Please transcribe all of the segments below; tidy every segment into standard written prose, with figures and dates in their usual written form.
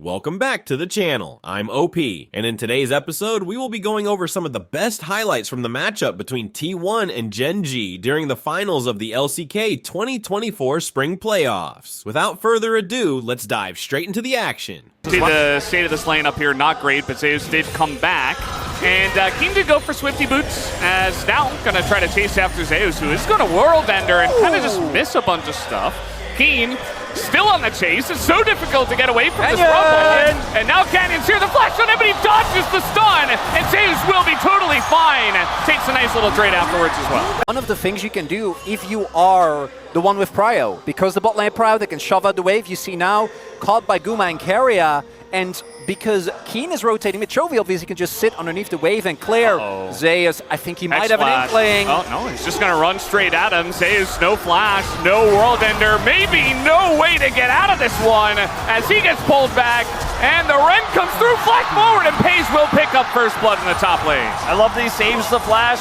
Welcome back to the channel. I'm OP, and in today's episode, we will be going over some of the best highlights from the matchup between T1 and Gen.G during the finals of the LCK 2024 Spring Playoffs. Without further ado, let's dive straight into the action. See the state of this lane up here, not great, but Zeus did come back. And Keen did go for Swifty Boots, as now going to try to chase after Zeus, who is going to World Ender and kind of just miss a bunch of stuff. Keen still on the chase. It's so difficult to get away from this rumble. And now Canyon's here. The flash on him, but he dodges the stun. And Zeus will be totally fine. Takes a nice little trade afterwards as well. One of the things you can do if you are the one with Prio, because the bot lane Prio, they can shove out the wave. You see now, caught by Guma and Keria, and because Keen is rotating mid, Chovy obviously can just sit underneath the wave and clear. Zeus, I think he might have an inkling. Oh no, he's just gonna run straight at him. Zeus, no flash, no World Ender, maybe no way to get out of this one as he gets pulled back, and the Ren comes through, flash forward, and Paze will pick up first blood in the top lane. I love that he saves the flash.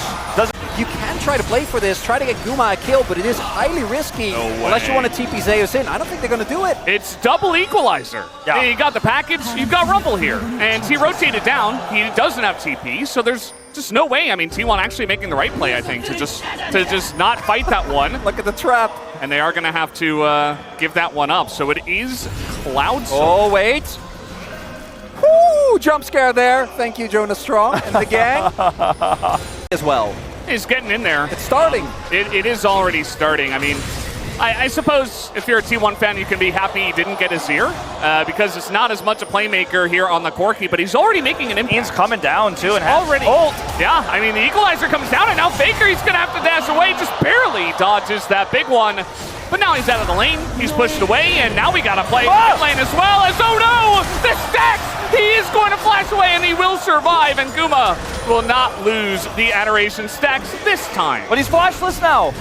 You can try to play for this, try to get Guma a kill, but it is highly risky unless you want to TP Zeus in. I don't think they're going to do it. It's double equalizer. Yeah. You got the package, you've got Rumble here, and he rotated down. He doesn't have TP, so there's just no way. I mean, T1 actually making the right play, I think, to just not fight that one. Look at the trap. And they are going to have to give that one up. So it is Cloud. Oh, wait. Woo! Jump scare there. Thank you, Jonas Strong and the gang. As well. He's getting in there. It's starting. It is already starting. I mean, I suppose if you're a T1 fan, you can be happy he didn't get Azir because it's not as much a playmaker here on the Corki, but he's already making an impact. He's coming down too and already ult. Yeah, I mean, the equalizer comes down, and now Faker, he's going to have to dash away. Just barely dodges that big one. But now he's out of the lane, he's pushed away, and now we gotta play that lane as well as, oh no! The stacks! He is going to flash away, and he will survive, and Guma will not lose the Adoration stacks this time. But he's flashless now.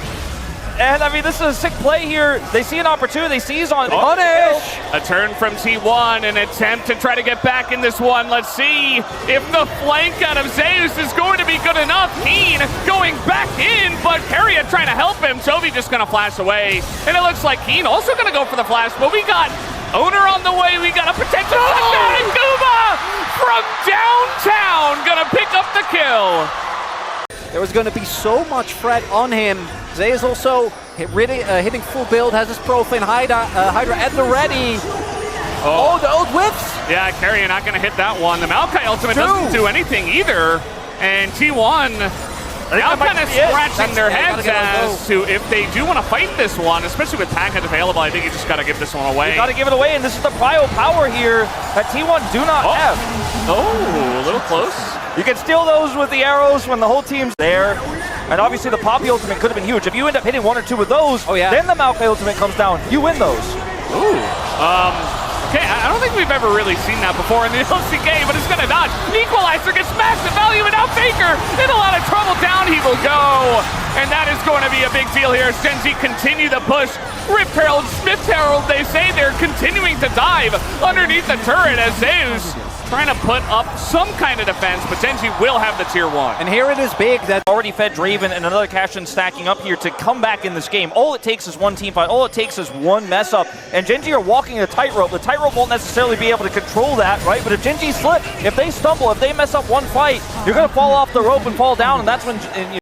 And I mean, this is a sick play here. They see an opportunity, they seize on it. Punish! A turn from T1, an attempt to try to get back in this one. Let's see if the flank out of Zeus is going to be good enough. Keen going back in, but Keria trying to help him. Chovy just gonna flash away. And it looks like Keen also gonna go for the flash, but we got Owner on the way. We got a potential touchdown, and Guma from downtown gonna pick up the kill. There was going to be so much threat on him. Zeus also hitting full build, has his profane Hydra at the ready. Oh, the old whiffs! Yeah, Keria not going to hit that one. The Maokai ultimate doesn't do anything either. And T1 now kind of scratching their heads as to if they do want to fight this one, especially with package available. I think you just got to give this one away. You got to give it away, and this is the Prio power here that T1 do not have. Oh, a little close. You can steal those with the arrows when the whole team's there. And obviously the Poppy ultimate could have been huge. If you end up hitting one or two of those, then the Maokai ultimate comes down. You win those. Ooh. Okay, I don't think we've ever really seen that before in the LCK, but it's going to dodge. Equalizer gets massive value, and now Faker in a lot of trouble. Down he will go. And that is going to be a big deal here as Gen.G continue the push. Rift Herald, Smith Herald, they say they're continuing to dive underneath the turret as Zeus trying to put up some kind of defense, but Gen.G will have the tier 1. And here it is big that already fed Draven and another Cashin stacking up here to come back in this game. All it takes is one team fight. All it takes is one mess up. And Gen.G are walking a tightrope. The tightrope won't necessarily be able to control that, right? But if Gen.G slip, if they stumble, if they mess up one fight, you're going to fall off the rope and fall down, and that's when...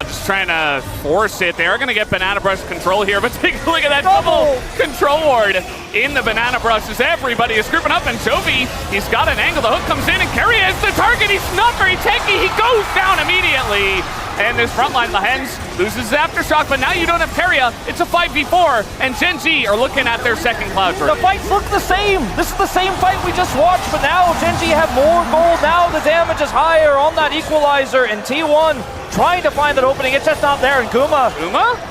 Just trying to force it. They are going to get Banana Brush control here, but take a look at that double control ward in the Banana Brush as everybody is grouping up, and Chovy, he's got an angle. The hook comes in, and Keria is the target. He's not very techy. He goes down immediately. And this frontline, the Hens, loses his Aftershock, but now you don't have Keria. It's a 5v4, and Gen.G are looking at their second Cloud version. The fights look the same. This is the same fight we just watched, but now Gen.G have more gold. Now the damage is higher on that equalizer, and T1 trying to find that opening. It's just not there, and Guma?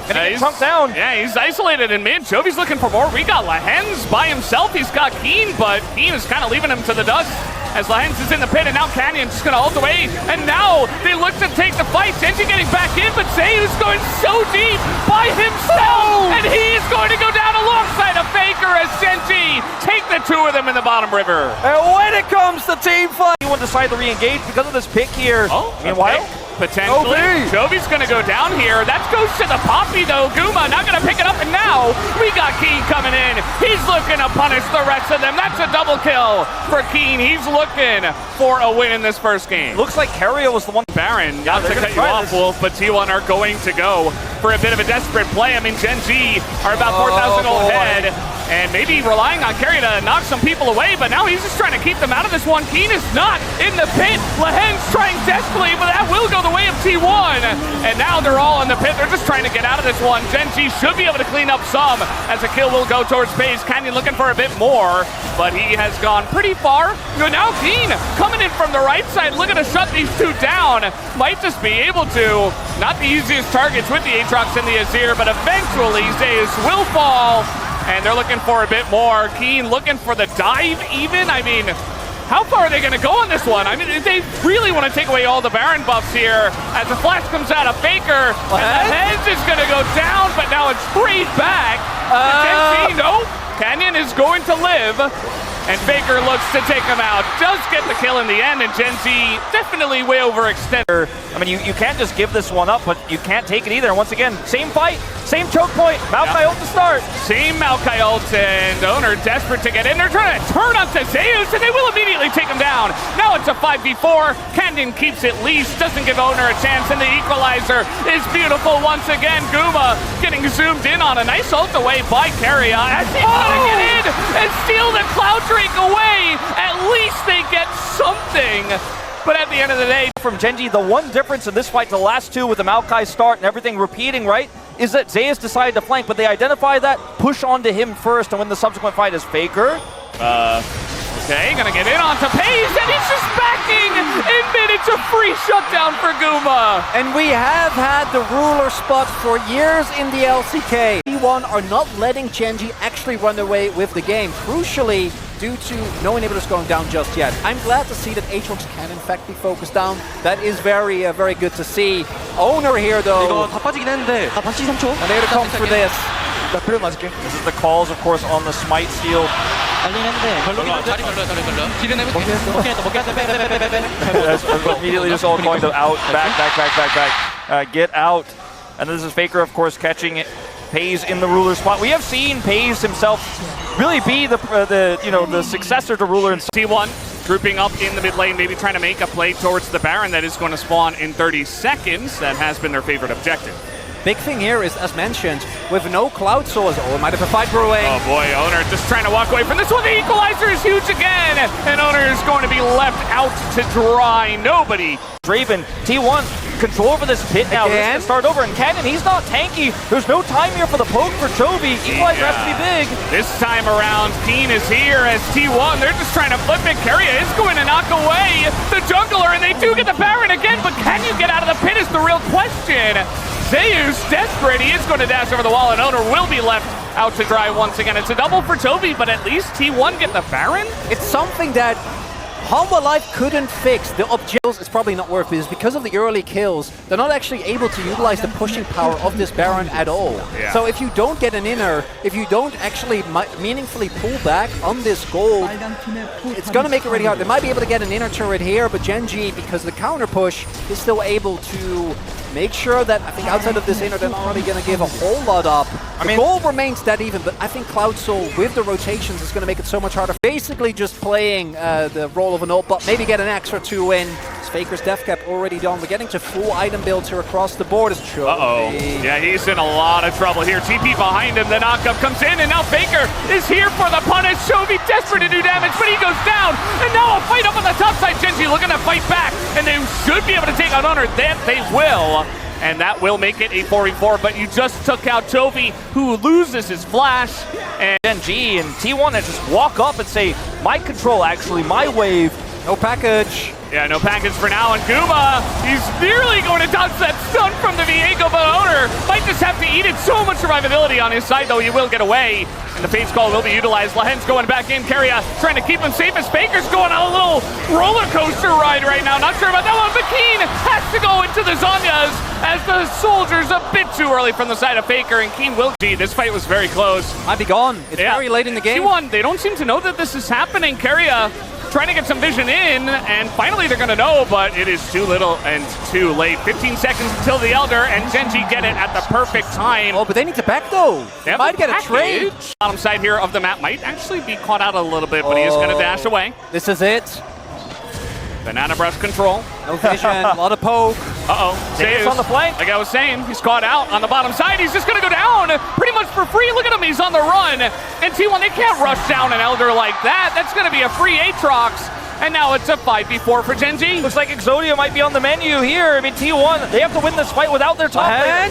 And he gets chunked down. Yeah, he's isolated in mid. Chovy's looking for more. We got Lahens by himself. He's got Keen, but Keen is kind of leaving him to the dust as Lahens is in the pit, and now Canyon's just going to ult away. And now they look to take the fight. Gen.G getting back in, but Zeus going so deep by himself, and he's going to go down alongside a Faker as Gen.G take the two of them in the bottom river. And when it comes to team fight, T1 decide to re-engage because of this pick here. Oh, meanwhile, Potentially. Jovi's going to go down here. That goes to the Poppy, though. Guma not going to pick it up, and now we got Keen coming in. He's looking to punish the rest of them. That's a double kill for Keen. He's looking for a win in this first game. Looks like Keria was the one. Baron, not to cut you off, Wolf, but T1 are going to go for a bit of a desperate play. I mean, Gen.G are about 4,000 gold ahead, and maybe relying on Keria to knock some people away, but now he's just trying to keep them out of this one. Keen is not in the pit. Lahen's trying desperately, but that will go the way of T1. And now they're all in the pit. They're just trying to get out of this one. Gen.G should be able to clean up some, as a kill will go towards FaZe. Canyon looking for a bit more, but he has gone pretty far. Now Keen coming in from the right side, looking to shut these two down. Might just be able to. Not the easiest targets with the Aatrox and the Azir, but eventually Zeus will fall. And they're looking for a bit more. Keen looking for the dive even. I mean, how far are they going to go on this one? I mean, they really want to take away all the Baron buffs here. As the flash comes out of Faker, and the Heads is going to go down, but now it's straight back. Gen.G, no. Canyon is going to live, and Faker looks to take him out. Does get the kill in the end, and Gen.G definitely way overextended. I mean, you can't just give this one up, but you can't take it either. Once again, same fight, same choke point. Maokai ult to start. Same Maokai ult, and Owner desperate to get in. They're trying to turn onto Zeus, and they will immediately take him down. Now it's a 5v4. Canyon keeps it least, doesn't give Owner a chance, and the equalizer is beautiful once again. Guma getting zoomed in on a nice ult away by Keria as he to get in and steal the Cloud Drake away. At least they get something. But at the end of the day, from Gen.G, the one difference in this fight to the last two with the Maokai start and everything repeating, right, is that Zeus decided to flank, but they identify that, push onto him first, and win the subsequent fight is Faker. Okay, gonna get in onto FaZe, and he's just backing in mid. It's a free shutdown for Guma. And we have had the ruler spot for years in the LCK. T1 are not letting Gen.G actually run away with the game, crucially due to no inhibitors going down just yet. I'm glad to see that Aatrox can in fact be focused down. That is very good to see. Owner here though. 이거 다 빠지긴 했는데 다시 3초. And they're gonna come for this. 나 그래 맞을게. This is the calls, of course, on the smite steal. 빨리 했는데 별로긴 한데. 자리 별로야. 딜은 해볼게. 먹겠다. Immediately just all going to out, back. Get out. And this is Faker, of course, catching FaZe in the ruler spot. We have seen FaZe himself really be the successor to ruler in T1 grouping up in the mid lane, maybe trying to make a play towards the Baron that is going to spawn in 30 seconds. That has been their favorite objective. Big thing here is, as mentioned, with no Cloud Source, it might have a fight brewing. Oh boy, Owner just trying to walk away from this one. The equalizer is huge again, and Owner is going to be left out to dry. Nobody. Draven, T1, control over this pit now. This can start over, and Canyon, he's not tanky. There's no time here for the poke for Chovy. Equalizer has to be big. This time around, Keen is here as T1. They're just trying to flip it. Keria is going to knock away the jungler, and they do get the Baron again, but can you get out of the pit is the real question. Zeus, desperate, he is going to dash over the wall, and Owner will be left out to dry once again. It's a double for Chovy, but at least T1 get the Baron? It's something that Humble Life couldn't fix. The objectives is probably not worth it. Because of the early kills, they're not actually able to utilize the pushing power of this Baron at all. Yeah. So if you don't get an inner, if you don't actually meaningfully pull back on this gold, it's going to make it really hard. They might be able to get an inner turret here, but Gen.G, because of the counter push, is still able to make sure that, I think outside of this inner, they're not really going to give a whole lot up. The goal remains that even, but I think Cloud Soul, with the rotations, is going to make it so much harder. Basically just playing the role of an ult, but maybe get an extra 2 in. Faker's death cap already done. We're getting to full item builds here across the board. Uh-oh. Yeah, he's in a lot of trouble here. TP behind him, the knockup comes in, and now Faker is here for the punish. Chovy desperate to do damage, but he goes down. And now a fight up on the top side. Gen.G looking to fight back, and they should be able to take out Owner. That they will. And that will make it a 4v4, but you just took out Chovy, who loses his flash. And Gen.G and T1 that just walk up and say, my control, actually, my wave. No package. Yeah, no package for now, and Guma, he's nearly going to dodge that stun from the Viego, but Owner might just have to eat it. So much survivability on his side, though he will get away. And the Fate's Call will be utilized. Lahen's going back in. Keria trying to keep him safe as Faker's going on a little roller coaster ride right now. Not sure about that one, but Keen has to go into the Zonyas as the Soldier's a bit too early from the side of Faker, and Keen will. Gee, this fight was very close. Might be gone. It's very late in the game. T1, they don't seem to know that this is happening. Keria trying to get some vision in, and finally they're going to know, but it is too little and too late. 15 seconds until the Elder, and Gen.G get it at the perfect time. Oh, but they need to back though. They might get a trade. Bottom side here of the map might actually be caught out a little bit, but he is going to dash away. This is it. Banana brush control. No vision, a lot of poke. Saves on the flank. Like I was saying, he's caught out on the bottom side. He's just going to go down pretty much for free. Look at him, he's on the run. And T1, they can't rush down an Elder like that. That's going to be a free Aatrox. And now it's a 5v4 for Gen.G. Looks like Exodia might be on the menu here. I mean, T1, they have to win this fight without their top laner.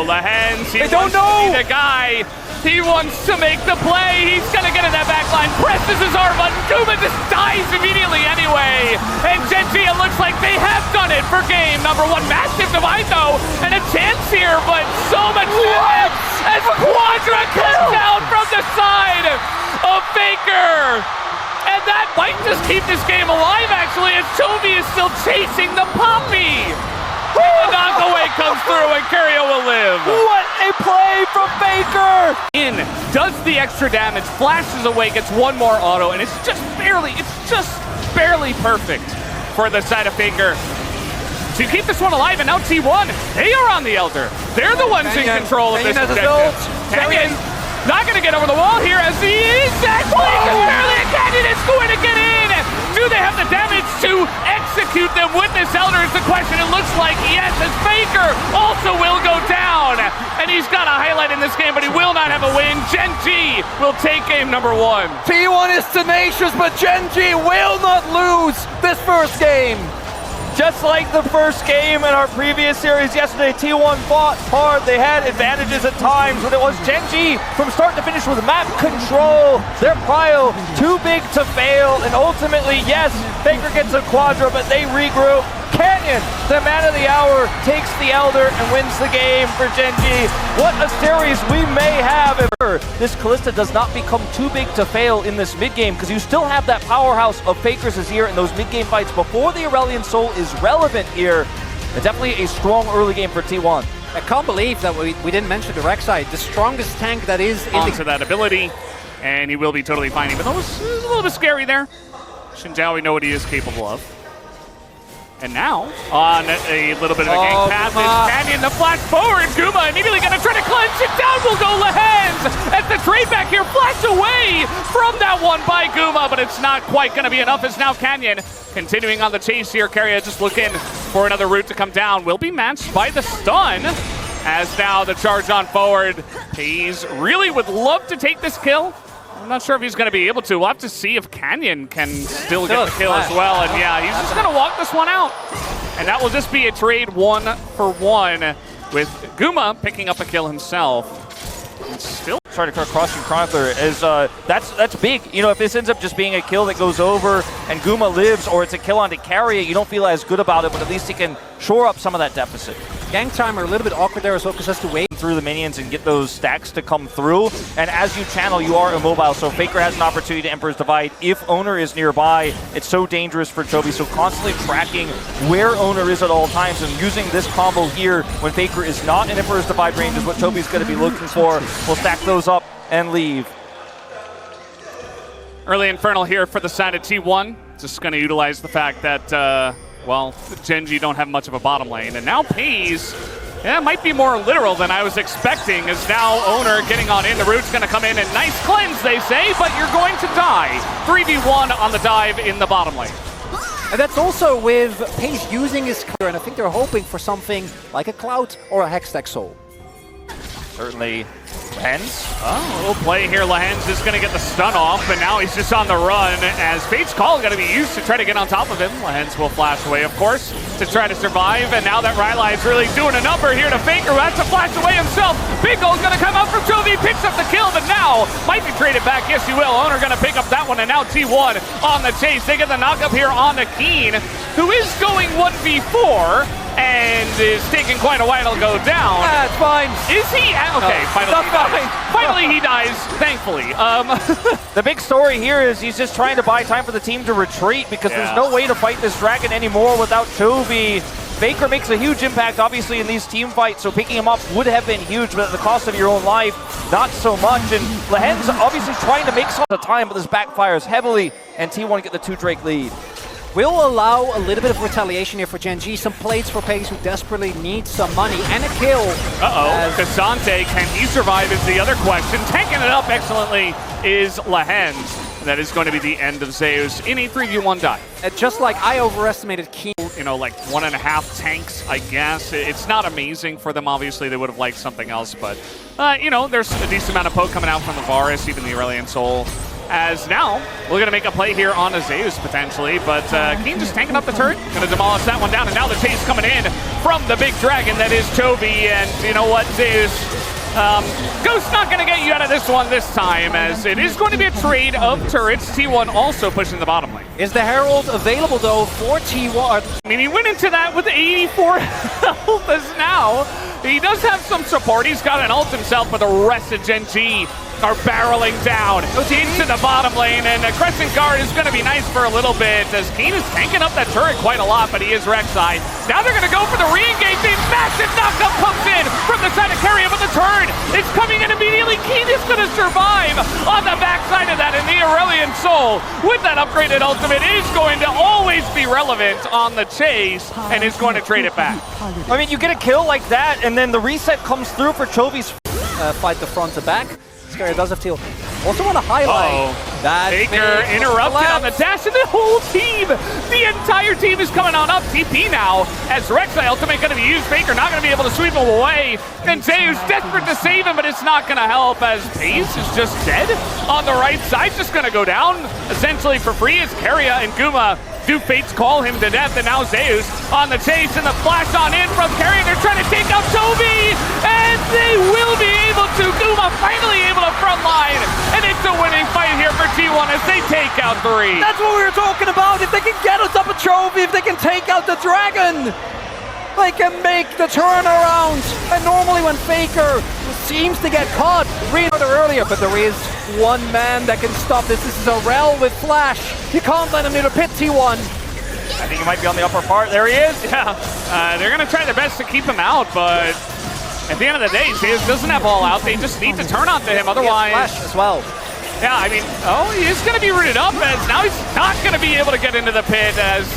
Lehens. They don't know. The guy. He wants to make the play. He's going to get in that back line. Presses his R button. Kuma just dies immediately anyway. And Gen.G, it looks like they have done it for game number 1. Massive divide, though. And a chance here, but so much damage as Quadra comes down from the side of Faker. And that might just keep this game alive, actually, as Chovy is still chasing the Poppy. The knockaway comes through, and Keria will live. What a play from Faker! In, does the extra damage, flashes away, gets one more auto, and it's just barely perfect for the side of Faker to keep this one alive. And now T1, they are on the Elder. They're the ones in control of this objective. Canyon not going to get over the wall here as he is actually barely a Canyon is going to get in. Do they have the damage to execute them with this Elder is the question. It looks like yes, as Faker also will go down. And he's got a highlight in this game, but he will not have a win. Gen.G will take game number 1. T1 is tenacious, but Gen.G will not lose this first game. Just like the first game in our previous series yesterday, T1 fought hard. They had advantages at times, but it was Gen.G from start to finish with map control. Their prio too big to fail, and ultimately, yes, Faker gets a Quadra, but they regroup. Canyon, the man of the hour, takes the Elder and wins the game for Gen.G. What a series we may have if this Kalista does not become too big to fail in this mid-game, because you still have that powerhouse of Fakers is here in those mid-game fights before the Aurelion Soul is relevant here. And definitely a strong early game for T1. I can't believe that we didn't mention the Rek'Sai, the strongest tank that is in onto that ability, and he will be totally fine, even though it was a little bit scary there. Xin Zhao, we know what he is capable of. And now, on a little bit of a gang pass, is Canyon, the flash forward. Guma immediately going to try to clinch it down. Will go Lehens as the trade back here flashed away from that one by Guma, but it's not quite going to be enough. It's now Canyon continuing on the chase here. Keria just looking for another route to come down. Will be matched by the stun as now the charge on forward. He's really would love to take this kill. I'm not sure if he's going to be able to. We'll have to see if Canyon can still get the kill as well. And yeah, he's just going to walk this one out. And that will just be a trade 1-for-1 with Guma picking up a kill himself. And still Sorry to cut across you, Chronicler, is that's big. You know, if this ends up just being a kill that goes over and Guma lives, or it's a kill onto Keria, you don't feel as good about it, but at least he can shore up some of that deficit. Gang time are a little bit awkward there as well, because has to wait through the minions and get those stacks to come through. And as you channel, you are immobile, so Faker has an opportunity to Emperor's Divide. If Owner is nearby, it's so dangerous for Chovy, so constantly tracking where Owner is at all times and using this combo here when Faker is not in Emperor's Divide range is what Chovy's going to be looking for. We'll stack those up and leave. Early Infernal here for the side of T1. Just going to utilize the fact that, well, Gen.G don't have much of a bottom lane. And now Pays, yeah, might be more literal than I was expecting, as now Owner getting on in. The root's going to come in and nice cleanse, they say, but you're going to die. 3v1 on the dive in the bottom lane. And that's also with Pays using his counter, and I think they're hoping for something like a Cloud or a Hextech Soul. Certainly Lehens. Oh, a little play here. Lehens is going to get the stun off, but now he's just on the run as Fate's Call is going to be used to try to get on top of him. Lehens will flash away, of course, to try to survive, and now that Rylai is really doing a number here to Faker, who has to flash away himself. Big Goal is going to come up from Chovy, picks up the kill, but now might be traded back. Yes, you will. Owner going to pick up that one, and now T1 on the chase. They get the knock up here on the Keen, who is going 1v4. And is taking quite a while to go down. It's fine. Is he? Okay, finally he dies, thankfully. The big story here is he's just trying to buy time for the team to retreat, because there's no way to fight this dragon anymore without Chovy Faker makes a huge impact, obviously, in these team fights, so picking him up would have been huge, but at the cost of your own life, not so much. And Lehen's obviously trying to make some of the time, but this backfires heavily, and T1 get the 2 Drake lead. We'll allow a little bit of retaliation here for Gen.G. Some plates for FaZe who desperately need some money and a kill. Cassante, can he survive is the other question. Tanking it up excellently is Lehen's. That is going to be the end of Zeus in a 3v1 dive. Just like I overestimated Keen. You know, like 1.5 tanks, I guess. It's not amazing for them, obviously. They would have liked something else, but, you know, there's a decent amount of poke coming out from the Varus, even the Aurelion Soul. As now, we're going to make a play here on a Zeus, potentially, but Keen just tanking up the turret. Going to demolish that one down, and now the chase coming in from the big dragon that is Chovy, and you know what, Zeus? Ghost's not going to get you out of this one this time, as it is going to be a trade of turrets. T1 also pushing the bottom lane. Is the Herald available, though, for T1? I mean, he went into that with 84 health as now. He does have some support. He's got an ult himself, but the rest of Gen.G are barreling down into the bottom lane, and a Crescent Guard is going to be nice for a little bit, as Keen is tanking up that turret quite a lot, but he is Rek'Sai. Now they're going to go for the re-engage. A massive knockup comes in from the side of Keria, but the turn is coming in immediately. Keen is going to survive on the backside of that, and the Aurelion Soul, with that upgraded ultimate, is going to always be relevant on the chase, and is going to trade it back. I mean, you get a kill like that, and then the reset comes through for Chovy's fight the front to back. Keria does have teal. Also want to highlight that Faker interrupted on the dash, and the whole team, the entire team is coming on up. TP now, as Rek'Sai ultimate going to be used. Faker not going to be able to sweep him away, and Zeus desperate to save him, but it's not going to help, as Pace is just dead on the right side, just going to go down essentially for free, as Keria and Guma do Fates call him to death, and now Zeus on the chase, and the flash on in from Keria. They're trying to take out Chovy, and they will be able to. Guma finally able to frontline, and it's a winning fight here for T1 as they take out 3. That's what we were talking about. If they can get us up a Chovy, if they can take out the dragon, they can make the turnaround. And normally when Faker seems to get caught, read it earlier, but there is one man that can stop this. This is a Rel with Flash. You can't let him near the pit, T1. I think he might be on the upper part. There he is. Yeah, they're going to try their best to keep him out, but at the end of the day, Zeus doesn't have all out. They just need to turn onto him, otherwise. Flash as well. Yeah, I mean, he is going to be rooted up, as now he's not going to be able to get into the pit, as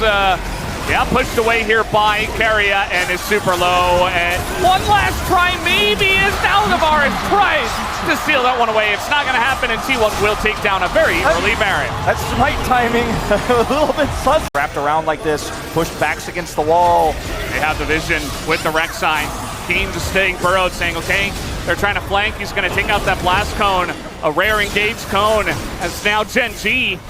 pushed away here by Keria, and is super low. And one last try, maybe, as now the Varus tries to steal that one away. It's not going to happen, and T1 will take down a very early Baron. That's smite timing, a little bit sus. Wrapped around like this, pushed backs against the wall. They have the vision with the Rek'Sai. Keen just staying burrowed, saying, okay, they're trying to flank. He's going to take out that blast cone, a rare engaged cone, as now Gen.G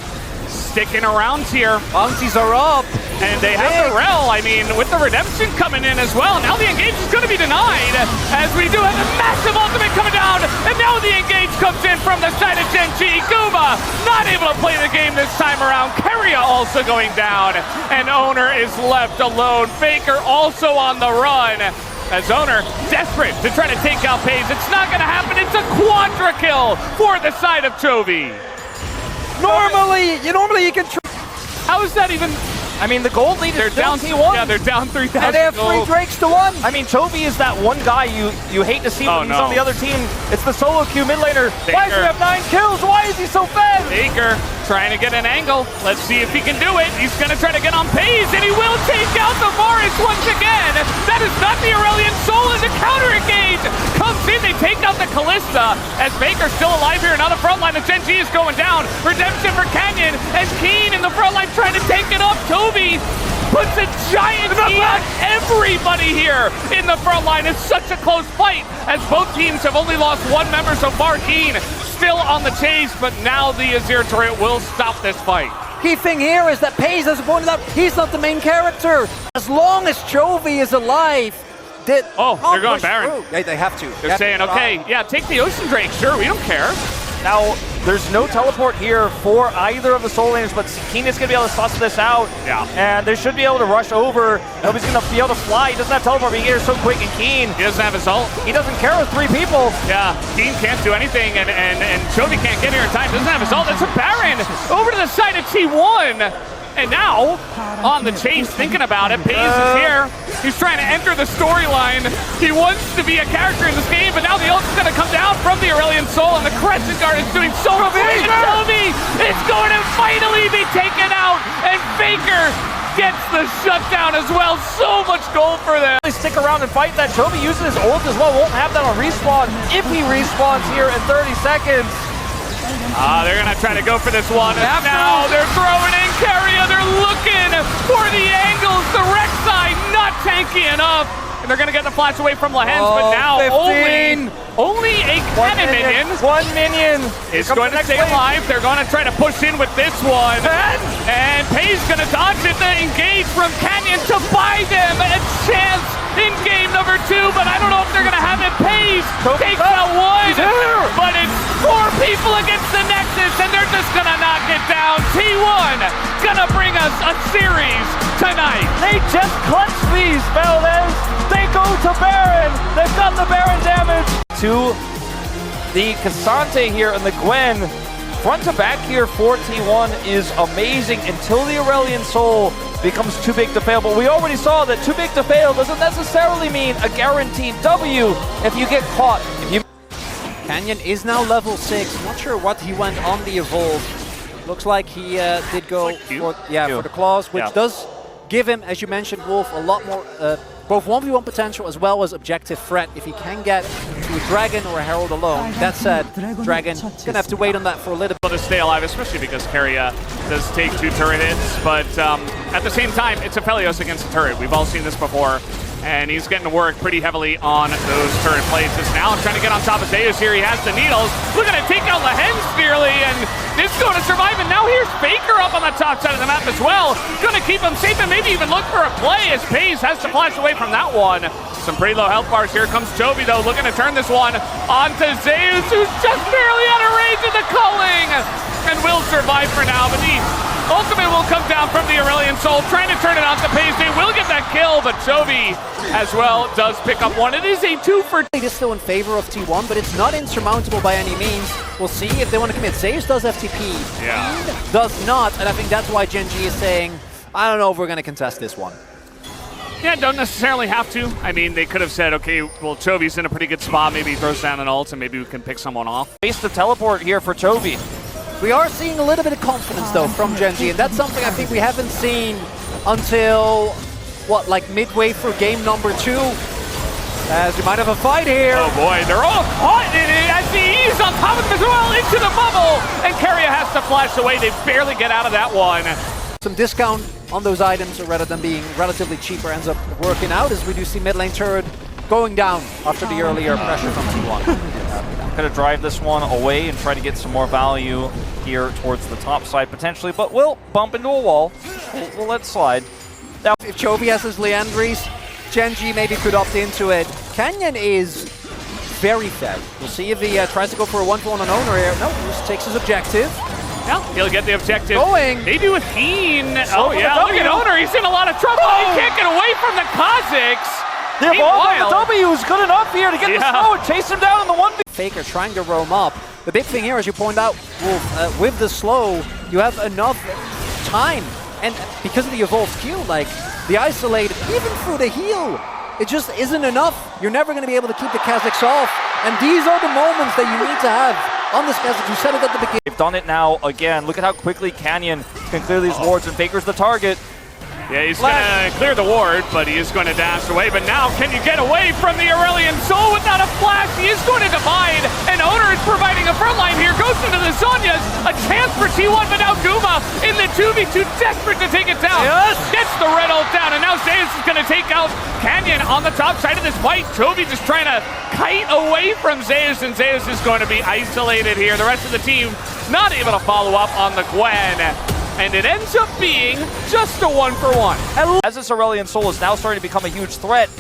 sticking around here. Bounties are up. And they have the Rel, I mean, with the redemption coming in as well. Now the engage is going to be denied, as we do have a massive ultimate coming down, and now the engage comes in from the side of Gen.G. Guma not able to play the game this time around. Keria also going down, and Owner is left alone. Faker also on the run, as Owner desperate to try to take out Paze. It's not going to happen. It's a quadra kill for the side of Chovy. Normally you can. How is that even? I mean, the gold lead is down T1. Yeah, they're down 3,000. And they have 3 Drakes to 1. I mean, Chovy is that one guy you hate to see when he's on the other team. It's the solo queue mid laner. Why does he have 9 kills? Why is he so fast? Faker trying to get an angle. Let's see if he can do it. He's going to try to get on Paze, and he will take out the Varus once again. That is not the Aurelion Soul, as a counter engage comes in. They take out the Kalista, as Faker's still alive here. Now the front line of Gen.G is going down. Redemption for Canyon, as Keen in the front line trying to take it up. Chovy puts a giant heat on everybody here in the front line. It's such a close fight, as both teams have only lost 1 member so far. Keen still on the chase, but now the Azir turret will stop this fight. Key thing here is that Paze has pointed out he's not the main character. As long as Chovy is alive, they're going Baron. They have to. They're saying, okay, yeah, take the Ocean Drake. Sure, we don't care. Now, there's no teleport here for either of the soul laners, but Keen is going to be able to suss this out. Yeah. And they should be able to rush over. Nobody's going to be able to fly. He doesn't have teleport, but he gets here so quick. And Keen, he doesn't have his ult. He doesn't care with 3 people. Yeah, Keen can't do anything, and Chovy can't get here in time. Doesn't have his ult. It's a Baron over to the side of T1. And now, on the chase, thinking about it, Paze is here. He's trying to enter the storyline. He wants to be a character in this game, but now the ult's going to come down from the Aurelion Sol, and the Crescent Guard is doing so much. And Toby is going to finally be taken out, and Faker gets the shutdown as well. So much gold for them. They stick around and fight that. Toby using his ult as well. Won't have that on respawn if he respawns here in 30 seconds. They're going to try to go for this one. Now they're throwing in Keria. They're looking for the angles. The Rek'Sai not tanky enough. And they're going to get the flash away from Lehens, but now 15. only a cannon minion. 1 minion Is going to stay alive. They're going to try to push in with this one. And Paze going to dodge it. The engage from Canyon to buy them a chance in game number 2, but I don't know if they're going to have it. Paze takes out one, but it's 4 people against the Nexus, and they're just going to knock it down. T1 going to bring us a series tonight. They just clutch these, Valdez. They go to Baron. They've got the Baron damage. To the Cassante here and the Gwen. Front to back here for T1 is amazing until the Aurelion Sol becomes too big to fail. But we already saw that too big to fail doesn't necessarily mean a guaranteed W if you get caught. Canyon is now level 6. Not sure what he went on the Evolve. Looks like he did go for the claws, which does give him, as you mentioned, Wolf, a lot more both 1v1 potential as well as objective threat if he can get to a Dragon or a Herald alone. That said, Dragon gonna have to wait on that for a little bit. To stay alive, especially because Keria does take 2 turret hits, but at the same time, it's Aphelios against a turret. We've all seen this before, and he's getting to work pretty heavily on those turret places. Now trying to get on top of Zeus here. He has the needles. Looking to take out Lehens nearly, and is going to survive. And now here's Faker up on the top side of the map as well. Going to keep him safe and maybe even look for a play as Paze has to flash away from that one. Some pretty low health bars. Here comes Toby, though, looking to turn this one onto Zeus, who's just barely out of range of the culling, and will survive for now. But the ultimate will come down from the Aurelion Sol, trying to turn it onto Paze. They will get that kill, but Toby as well does pick up one. It is a 2 for 2. It is still in favor of T1, but it's not insurmountable by any means. We'll see if they want to commit. Zeus does FTP. Yeah. Does not, and I think that's why Gen.G is saying, I don't know if we're going to contest this one. Yeah, don't necessarily have to. I mean, they could have said, okay, well, Chovy's in a pretty good spot. Maybe he throws down an ult, and maybe we can pick someone off. Waste of teleport here for Chovy. We are seeing a little bit of confidence, though, from Gen.G, and that's something I think we haven't seen until, what, like midway through game number 2? As we might have a fight here. Oh boy, they're all caught in it as he's on top of him as well into the bubble, and Keria has to flash away. They barely get out of that one. Some discount on those items, or rather than being relatively cheaper, ends up working out as we do see mid lane turret going down after the earlier pressure from T1. Gonna drive this one away and try to get some more value here towards the top side potentially, but we'll bump into a wall. We'll let it slide. Now, if Chovy has his Leandries, Gen.G maybe could opt into it. Canyon is very fed. We'll see if he tries to go for a 1-for-1 on Owner here. No, just takes his objective. Yeah, he'll get the objective. Going. They do a Keen. Oh yeah, look at Owner. He's in a lot of trouble. He can't get away from the Kazakhs. The evolve on the W is good enough here to get the snow and chase him down in the 1v. Faker trying to roam up. The big thing here, as you point out, Wolf, with the slow, you have enough time. And because of the evolved Q, like the isolated, even through the heal, it just isn't enough. You're never going to be able to keep the Kazakhs off. And these are the moments that you need to have on this Kazakhs. You said it at the beginning. They've done it now again. Look at how quickly Canyon can clear these wards, and Faker's the target. Yeah, he's going to clear the ward, but he is going to dash away. But now, can you get away from the Aurelion Sol without a flash? He is going to divide, and Owner is providing a front line here. Goes into the Zhonya's, a chance for T1, but now Guma in the 2v2, desperate to take it down. Yes. Gets the red ult down, and now Zeus is going to take out Canyon on the top side of this fight. Chovy just trying to kite away from Zeus, and Zeus is going to be isolated here. The rest of the team not able to follow up on the Gwen. And it ends up being just a 1-for-1. As this Aurelion Sol is now starting to become a huge threat,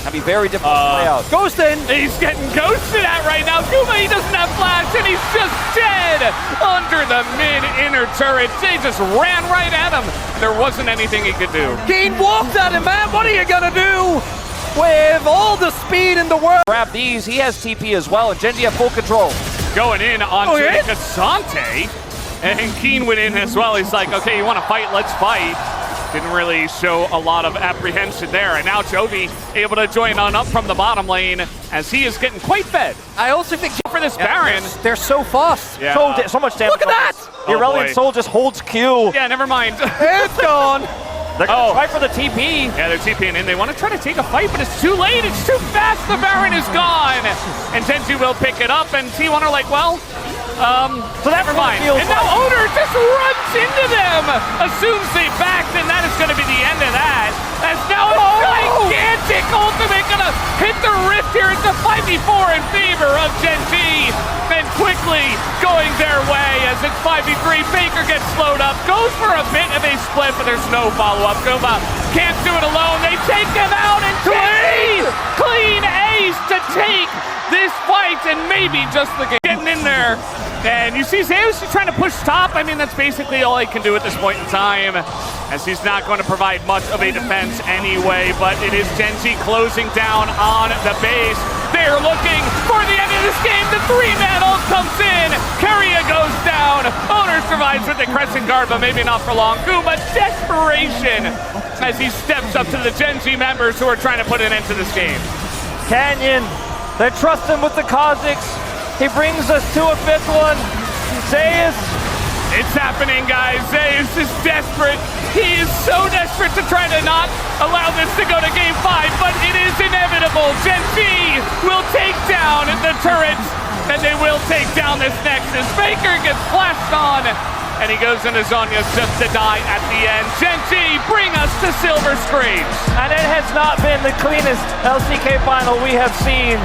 that'd be very difficult to play out. Ghostin! He's getting ghosted at right now. Guma, he doesn't have flash, and he's just dead under the mid-inner turret. They just ran right at him. There wasn't anything he could do. Keen walked at him, man. What are you gonna do with all the speed in the world? Grab these. He has TP as well, and Gen.G have full control. Going in onto Cassante. And Keen went in as well. He's like, okay, you want to fight? Let's fight. Didn't really show a lot of apprehension there. And now Chovy able to join on up from the bottom lane as he is getting quite fed. I also think For this Baron. they're so fast. Yeah. So much damage. Look at that! The Oh, Aurelion boy. Soul just holds Q. Yeah, never mind. It's gone. They're going to try for the TP. Yeah, they're TPing in. They want to try to take a fight, but it's too late. It's too fast. The Baron is gone. And Gen.G will pick it up, and T1 are like, well, So never mind. And now Owner just runs into them, assumes they backed, and that is going to be the end of that. As now a gigantic ultimate going to hit the rift here. It's a 5v4 in favor of Gen.G. And quickly going their way as it's 5v3. Faker gets slowed up, goes for a bit of a split, but there's no follow-up. Guma can't do it alone. They take him out, and clean ace to take this fight, and maybe just the game. Getting in there. And you see Zeus is trying to push top. I mean, that's basically all he can do at this point in time, as he's not going to provide much of a defense anyway, but it is Gen.G closing down on the base. They're looking for the end of this game. The 3-man ult comes in. Keria goes down. Owner survives with the Crescent Guard, but maybe not for long. Guma, desperation as he steps up to the Gen.G members who are trying to put an end to this game. Canyon, they trust him with the Kha'Zix. He brings us to a 5th one. Zeus. It's happening, guys. Zeus is desperate. He is so desperate to try to not allow this to go to game 5, but it is inevitable. Gen.G will take down the turrets, and they will take down this Nexus. Faker gets flashed on, and he goes into Zhonya's just to die at the end. Gen.G bring us to silver screens. And it has not been the cleanest LCK final we have seen.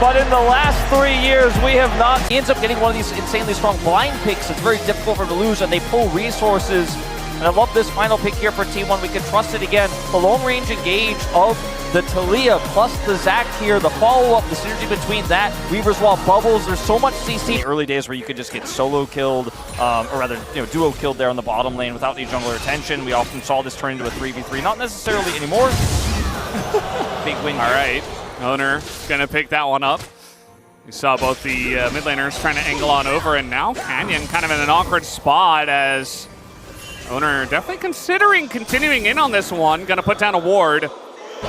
But in the last 3 years, we have not. He ends up getting one of these insanely strong blind picks. It's very difficult for him to lose, and they pull resources. And I love this final pick here for T1. We can trust it again. The long range engage of the Talia plus the Zac here, the follow-up, the synergy between that, Weaver's Wall, Bubbles, there's so much CC. Early days where you could just get solo killed, or rather, duo killed there on the bottom lane without any jungler attention. We often saw this turn into a 3v3, not necessarily anymore. Big win. All right. Owner gonna pick that one up. We saw both the mid laners trying to angle on over, and now Canyon kind of in an awkward spot as Owner definitely considering continuing in on this one. Gonna put down a ward.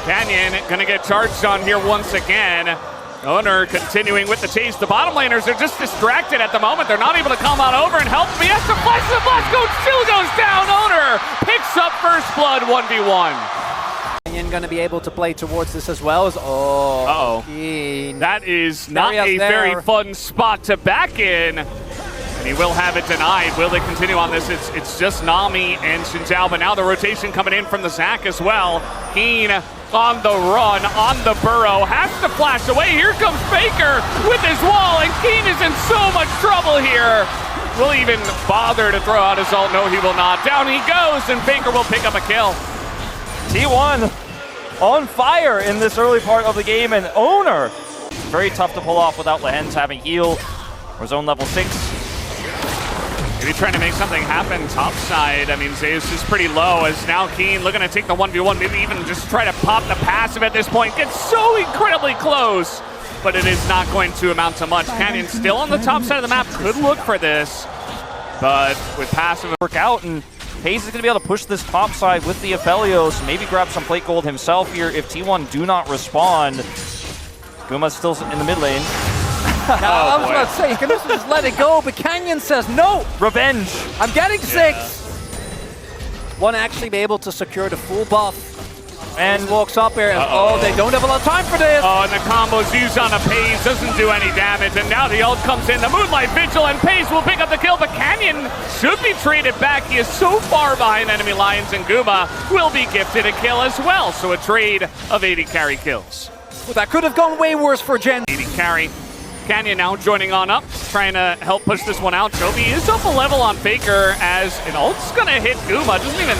Canyon gonna get charged on here once again. Owner continuing with the chase. The bottom laners are just distracted at the moment. They're not able to come on over and help. He has to flash. The blast still goes down. Owner picks up first blood 1v1. Going to be able to play towards this as well as Keen. That is not a very fun spot to back in, and he will have it denied. Will they continue on this? It's just Nami and Xinjiao, but now the rotation coming in from the Zac as well. Keen on the run, on the burrow, has to flash away. Here comes Faker with his wall, and Keen is in so much trouble here. Will even bother to throw out his ult? No, he will not. Down he goes, and Faker will pick up a kill. T1 on fire in this early part of the game, and Owner very tough to pull off without Lehens having heal or zone level 6. Maybe trying to make something happen topside. I mean, Zeus is pretty low as now Keen looking to take the 1v1, maybe even just try to pop the passive at this point. Gets so incredibly close, but it is not going to amount to much. Canyon still on the top side of the map, could look for this, but with passive work out, and FaZe is going to be able to push this top side with the Aphelios, maybe grab some plate gold himself here if T1 do not respond. Guma's still in the mid lane. I was about to say, you can just let it go, but Canyon says no. Revenge. I'm getting 6. Want to actually be able to secure the full buff. And walks up here, and they don't have a lot of time for this. Oh, and the combo's used on a Paze, doesn't do any damage, and now the ult comes in. The Moonlight Vigil, and Paze will pick up the kill, but Canyon should be traded back. He is so far behind enemy lines, and Guma will be gifted a kill as well. So a trade of 80 carry kills. Well, that could have gone way worse for Gen. 80 carry. Canyon now joining on up, trying to help push this one out. Chovy is up a level on Faker as an ult's gonna hit Guma. Doesn't even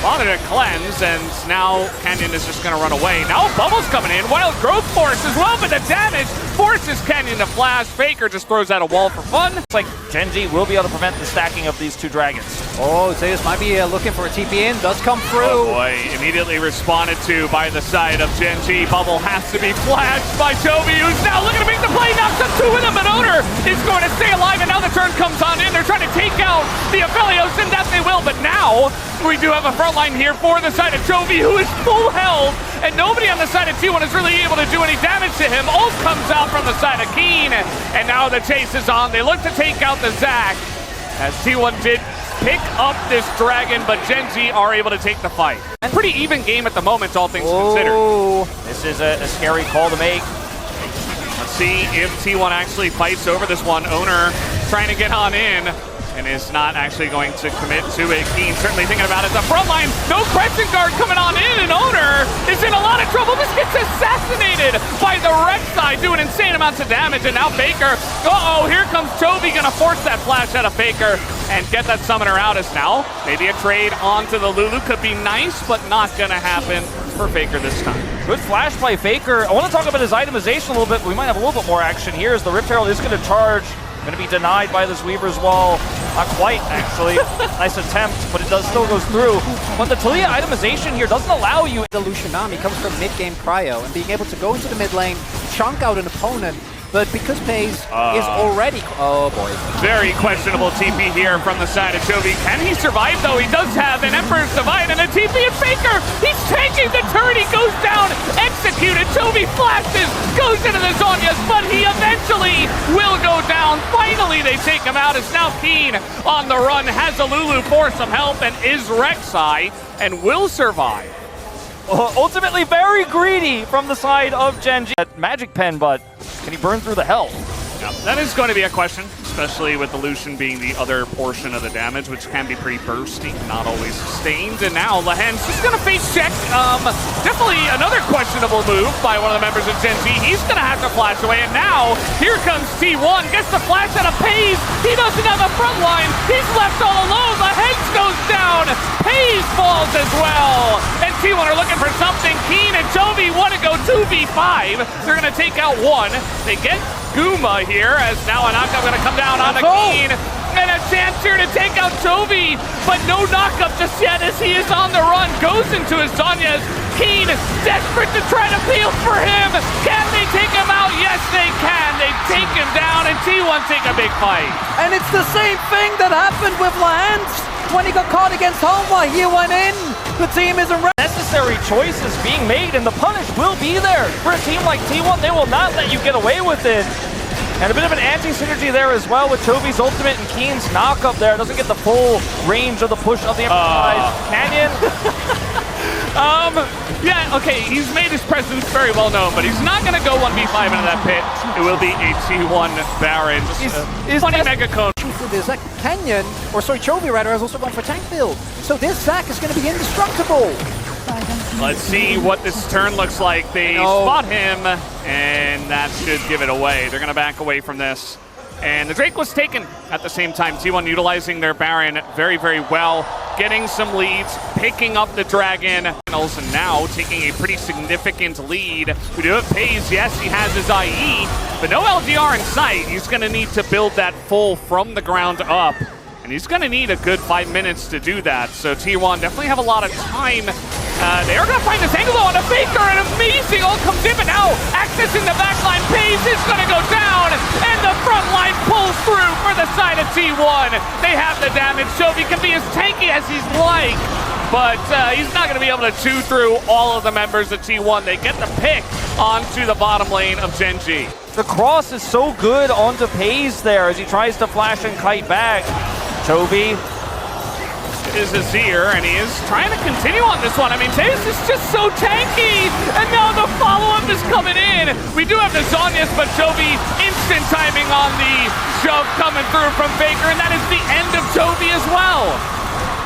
bother to cleanse, and now Canyon is just gonna run away. Now Bubbles coming in, Wild Growth Force as well, but the damage forces Canyon to flash. Faker just throws out a wall for fun. It's like Gen.G will be able to prevent the stacking of these two dragons. Oh, Zeus might be looking for a TP in. Does come through. Oh boy, immediately responded to by the side of Gen.G. Bubble has to be flashed by Toby, who's now looking to make the play. Knocks up two of them, and Owner is going to stay alive, and now the turn comes on in. They're trying to take out the Aphelios, and that they will, but now we do have a front line here for the side of Toby, who is full health, and nobody on the side of T1 is really able to do any damage to him. Ult comes out from the side of Keen, and now the chase is on. They look to take out the Zac, as T1 did pick up this dragon, but Gen.G are able to take the fight. Pretty even game at the moment, all things considered. This is a scary call to make. Let's see if T1 actually fights over this one. Owner trying to get on in, and is not actually going to commit to it. Keen certainly thinking about it. The front line, no Crescent Guard coming on in, and Owner is in a lot of trouble. This gets assassinated by the Rek'Sai, doing insane amounts of damage, and now Faker, here comes Toby, gonna force that flash out of Faker and get that summoner out. As now, maybe a trade onto the Lulu could be nice, but not gonna happen for Faker this time. Good flash by Faker. I want to talk about his itemization a little bit, but we might have a little bit more action here as the Rift Herald is going to charge. Going to be denied by this Weaver's Wall. Not quite, actually. Nice attempt, but it still goes through. But the Taliyah itemization here doesn't allow you. The Lucianami comes from mid-game cryo and being able to go into the mid lane, chunk out an opponent, but because FaZe is already... Oh boy. Very questionable TP here from the side of Toby. Can he survive though? He does have an Emperor's Divide and a TP and Faker. He's taking the turn. He goes down, executed. Toby flashes, goes into the Zhonya's, but he eventually will go down. Finally, they take him out. It's now Keen on the run, has a Lulu for some help, and is Rek'Sai, and will survive. Ultimately very greedy from the side of Gen.G. Magic Pen, but can he burn through the health? Yeah, that is going to be a question, especially with the Lucian being the other portion of the damage, which can be pretty bursty, not always sustained. And now Lahen's just going to face check. Definitely another questionable move by one of the members of Gen.G. He's going to have to flash away, and now here comes T1, gets the flash out of FaZe. He doesn't have a front line. He's left all alone. Lahen goes down. FaZe falls as well. And T1 are looking for something. Keen and Toby want to go 2v5. They're going to take out one. They get Guma here, as now a knockup going to come down on Keen. And a chance here to take out Toby, but no knockup just yet as he is on the run. Goes into his Zhonya's. Keen desperate to try to peel for him. Can they take him out? Yes, they can. They take him down, and T1 take a big fight. And it's the same thing that happened with Lance when he got caught against Homa. He went in. The team isn't ready. Necessary choices being made, and the punish will be there. For a team like T1, they will not let you get away with it. And a bit of an anti-synergy there as well with Toby's ultimate and Keen's knockup there. Doesn't get the full range of the push of the Emperor. Canyon. Yeah, okay, he's made his presence very well known, but he's not going to go 1v5 into that pit. It will be a T1 Baron. Just funny mega cone. Zac Canyon, or sorry, Chovy rather, has also gone for tank build. So this Zac is going to be indestructible. Let's see what this turn looks like. They spot him, and that should give it away. They're going to back away from this. And the Drake was taken at the same time. T1 utilizing their Baron very, very well. Getting some leads, picking up the Dragon. And now taking a pretty significant lead. We do have FaZe, yes, he has his IE, but no LGR in sight. He's going to need to build that full from the ground up. And he's going to need a good 5 minutes to do that. So T1 definitely have a lot of time. They are going to find this angle on a Faker. An amazing ult comes in, but now accessing the backline. FaZe is going to go down, and the front line pulls through for the side of T1. They have the damage. Chovy can be as tanky as he's like, but he's not going to be able to chew through all of the members of T1. They get the pick onto the bottom lane of Gen.G. The cross is so good onto FaZe there as he tries to flash and kite back. Chovy is Azir, and he is trying to continue on this one. I mean, FaZe is just so tanky, and now the follow-up is coming in. We do have the Zhonya's, but Chovy instant timing on the shove coming through from Faker, and that is the end of Chovy as well.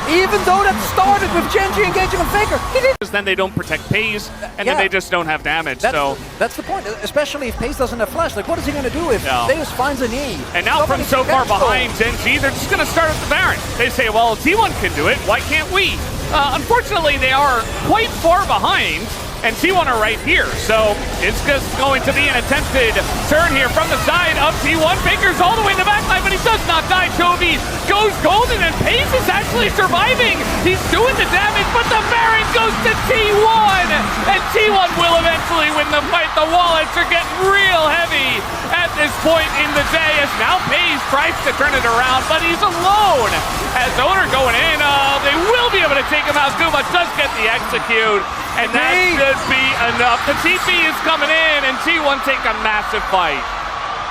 Even though that started with Gen.G engaging with Faker, he didn't. Then they don't protect FaZe, and then they just don't have damage. That's the point, especially if FaZe doesn't have flash. Like, what is he going to do if FaZe finds a knee? And now from so far behind Gen.G, they're just going to start at the Baron. They say, well, T1 can do it, why can't we? Unfortunately, they are quite far behind, and T1 are right here. So it's just going to be an attempted turn here from the side of T1. Faker's all the way in the back but he does not die. Chovy goes golden, and Pace is actually surviving. He's doing the damage, but the Baron goes to T1, and T1 will eventually win the fight. The wallets are getting real heavy at this point in the day, as now Pace tries to turn it around, but he's alone. As Owner going in, they will be able to take him out. Guma does get the execute, and that should be enough. The TP is coming in, and T1 take a massive fight.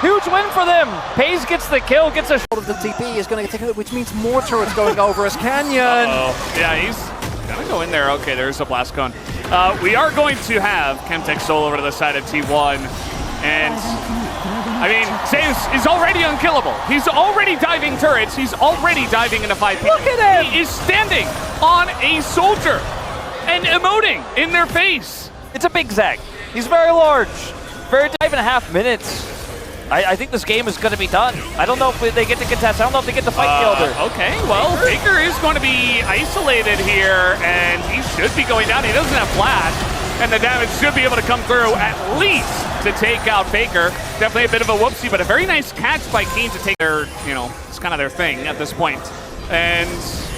Huge win for them. Pace gets the kill, gets a Of the TP is going to take it, which means more turrets going over as Canyon. Yeah, he's gonna go in there. Okay, there's a blast cone. We are going to have Chemtech Soul over to the side of T1, and I mean, Zeus is already unkillable. He's already diving turrets. He's already diving into 5 people. Look at him! He is standing on a soldier and emoting in their face. It's a big Zag. He's very large. Very 5.5 minutes. I think this game is going to be done. I don't know if they get to contest. I don't know if they get to fight the Elder. Okay, well, Faker is going to be isolated here, and he should be going down. He doesn't have flash, and the damage should be able to come through at least to take out Faker. Definitely a bit of a whoopsie, but a very nice catch by Keen to take their, it's kind of their thing at this point. And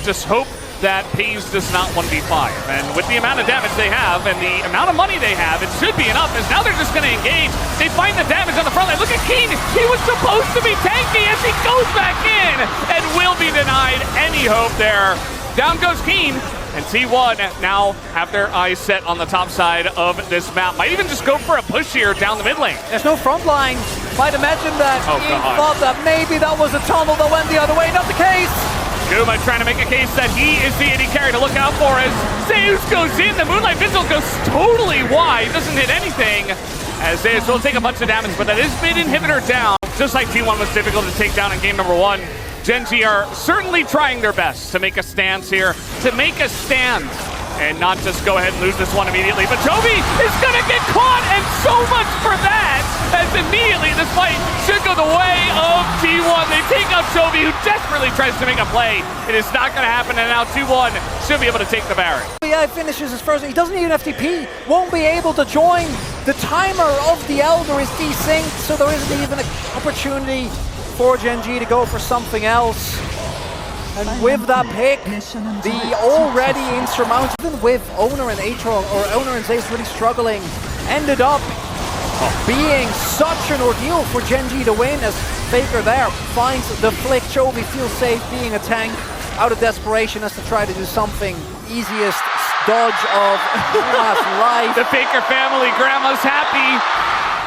just hope that Paze does not 1v5. And with the amount of damage they have and the amount of money they have, it should be enough, as now they're just going to engage. They find the damage on the front line. Look at Keen. He was supposed to be tanky as he goes back in and will be denied any hope there. Down goes Keen. And T1 now have their eyes set on the top side of this map. Might even just go for a push here down the mid lane. There's no front line. Might imagine that he thought that maybe that was a tunnel that went the other way. Not the case. Guma trying to make a case that he is the AD carry to look out for as Zeus goes in. The Moonlight Vigil goes totally wide. Doesn't hit anything. As Zeus will take a bunch of damage, but that is mid inhibitor down. Just like T1 was difficult to take down in game number 1. Gen.G are certainly trying their best to make a stance here, to make a stand, and not just go ahead and lose this one immediately. But Chovy is going to get caught, and so much for that, as immediately this fight should go the way of T1. They take out Chovy, who desperately tries to make a play. It is not going to happen, and now T1 should be able to take the Baron. Yeah, he finishes his first. He doesn't need an FTP. Won't be able to join. The timer of the Elder is desynced, so there isn't even an opportunity for Gen.G to go for something else. And with that pick, the already insurmountable, even with Owner and Aatrox, or Owner and Zeus really struggling, ended up being such an ordeal for Gen.G to win, as Faker there finds the flick. Chovy feels safe being a tank, out of desperation as to try to do something. Easiest dodge of Grandma's life. The Faker family, Grandma's happy.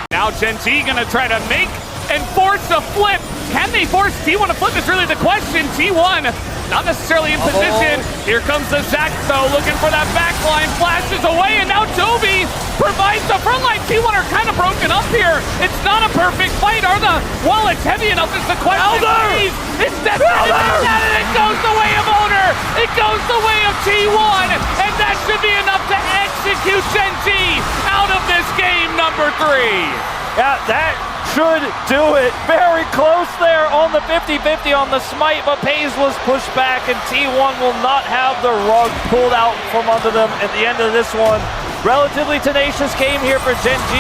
Now Gen.G gonna try to make and force a flip. Can they force T1 to flip is really the question. T1 not necessarily in position. Here comes the Zac though, looking for that backline, flashes away, and now Chovy provides the front line. T1 are kind of broken up here. It's not a perfect fight. Are the wallets heavy enough is the question. Elder! It's definitely that, and it goes the way of Owner. It goes the way of T1, and that should be enough to execute Gen.G out of this game number 3. Yeah, that should do it. Very close there on the 50-50 on the smite, but Paze was pushed back, and T1 will not have the rug pulled out from under them at the end of this one. Relatively tenacious game here for Gen.G,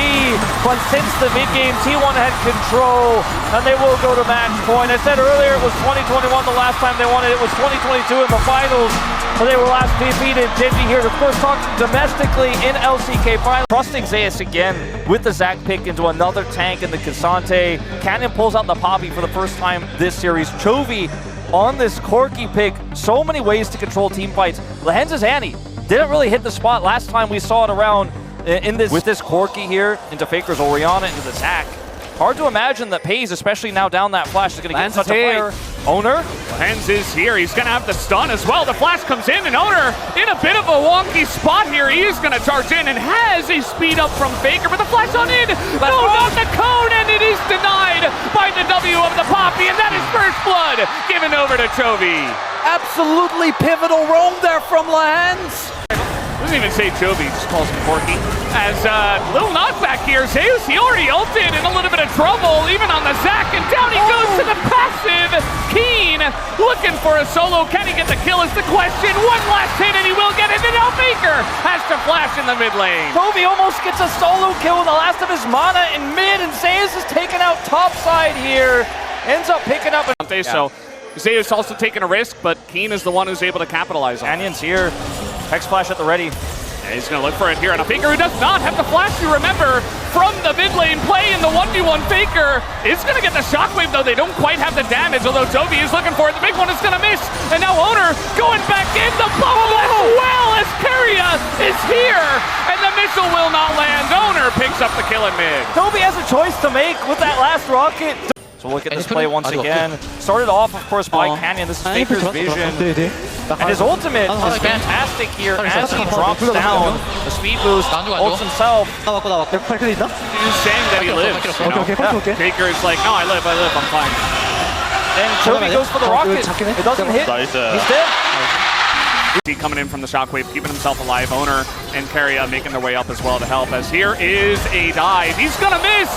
but since the mid-game, T1 had control, and they will go to match point. I said earlier it was 2021 the last time they won it. It was 2022 in the finals, but they were last defeated. Gen.G here, of course, talking domestically in LCK finals. Trusting Zeus again with the Zac pick into another tank in the Cassante. Canyon pulls out the Poppy for the first time this series. Chovy on this Corki pick. So many ways to control team fights. Lehenz's Annie didn't really hit the spot last time we saw it around in this with this Corki here into Faker's Orianna into the Zac. Hard to imagine that Paze, especially now down that flash, is going to get such a fight. Owner? Lens is here. He's going to have the stun as well. The flash comes in, and Owner in a bit of a wonky spot here. He is going to charge in and has a speed up from Faker, but the flash on in. No, not the cone, and it is denied by the W of the Poppy, and that is first blood given over to Chovy. Absolutely pivotal roam there from Lehens. Doesn't even say Chovy, just calls him Corki. As little knockback here, Zeus, he already ulted in a little bit of trouble, even on the Zac, and down he goes to the passive. Keen looking for a solo. Can he get the kill is the question. One last hit and he will get it, and now Faker has to flash in the mid lane. Chovy almost gets a solo kill with the last of his mana in mid, and Zeus is taken out top side here. ends up picking up. So Zeus also taking a risk, but Keen is the one who's able to capitalize on it. Canyon's here. Hex Flash at the ready. Yeah, he's going to look for it here, and a Faker who does not have the flash, you remember, from the mid lane play in the 1v1 Faker is going to get the shockwave, though they don't quite have the damage, although Toby is looking for it. The big one is going to miss, and now Owner going back in the bubble as well as Keria is here, and the missile will not land. Owner picks up the kill in mid. Toby has a choice to make with that last rocket. So we'll look at this play once again. Started off, of course, by Canyon. This is Faker's vision. And his ultimate is fantastic here as he drops down. The speed boost, ults himself. He's saying that he lives. You know? Faker is like, no, I live, I'm fine. And Toby goes for the rocket. It doesn't hit. He's dead. Coming in from the shockwave, keeping himself alive. Owner and Keria making their way up as well to help, as here is a dive. He's gonna miss,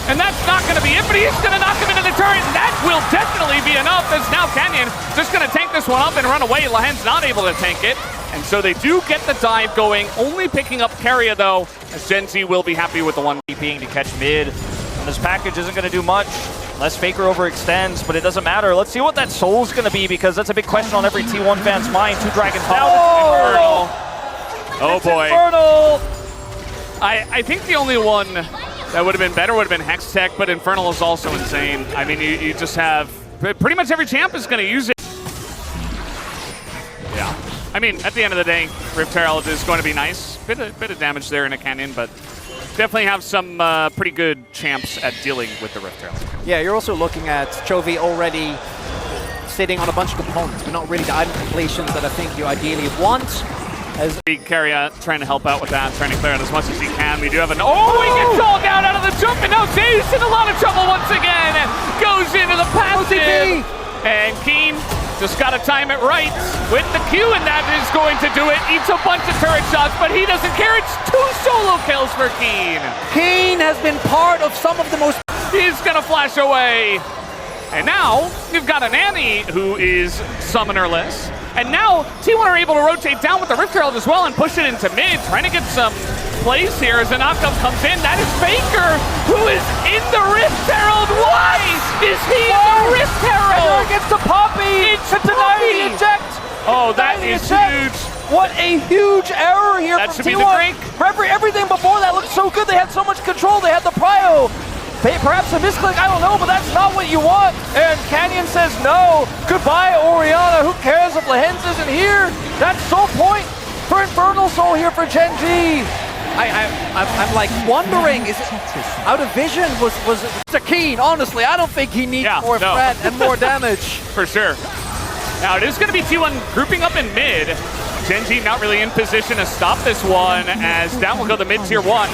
and that's not gonna be it, but he's gonna knock him into the turret, and that will definitely be enough, as now Canyon just gonna tank this one up and run away. Lahen's not able to tank it, and so they do get the dive going, only picking up Keria though, as Gen.G will be happy with the one TPing to catch mid. And this package isn't gonna do much unless Faker overextends, but it doesn't matter. Let's see what that soul's gonna be, because that's a big question on every T1 fan's mind. 2 dragons down. Oh boy. Infernal! I think the only one that would have been better would have been Hextech, but Infernal is also insane. I mean, you just have pretty much every champ is going to use it. Yeah. I mean, at the end of the day, Rift Herald is going to be nice. Bit of damage there in a canyon, but definitely have some pretty good champs at dealing with the Rift Herald. Yeah, you're also looking at Chovy already sitting on a bunch of components, but not really the item completions that I think you ideally want. As Keria trying to help out with that, trying to clear out as much as he can. We do have an... Oh, he gets all down out of the jump, and now Zeus in a lot of trouble once again. Goes into the passive. And Keen just got to time it right with the Q, and that is going to do it. Eats a bunch of turret shots, but he doesn't care. It's 2 solo kills for Keen. Keen has been part of some of the most... He's going to flash away. And now you've got an Annie who is summonerless. And now T1 are able to rotate down with the Rift Herald as well and push it into mid, trying to get some plays here as the knockup comes in. That is Faker, who is in the Rift Herald. Why is he in the Rift Herald? Gets to Poppy to deny the eject. Oh, that is huge. What a huge error here That from should be T1. the drink. Everything before that looked so good. They had so much control. They had the prio. Perhaps a misclick, I don't know, but that's not what you want. And Canyon says no. Goodbye, Orianna. Who cares if Lahen's isn't here? That's soul point for Infernal Soul here for Gen.G. I'm like wondering, is it out of vision? Was Mr. Keen? Honestly, I don't think he needs more threat and more damage. For sure. Now it is going to be T1 grouping up in mid. Gen.G not really in position to stop this one, as down will go the mid tier 1.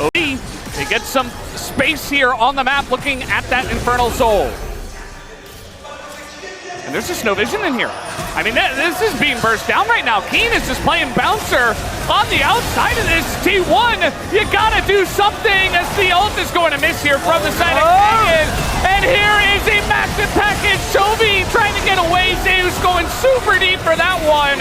OD, they get some space here on the map looking at that Infernal Soul. And there's just no vision in here. I mean, this is being burst down right now. Keen is just playing bouncer on the outside of this. T1, you gotta do something, as the ult is going to miss here from the side of Canyon. And here is a massive package. Chovy trying to get away. Zeus going super deep for that one.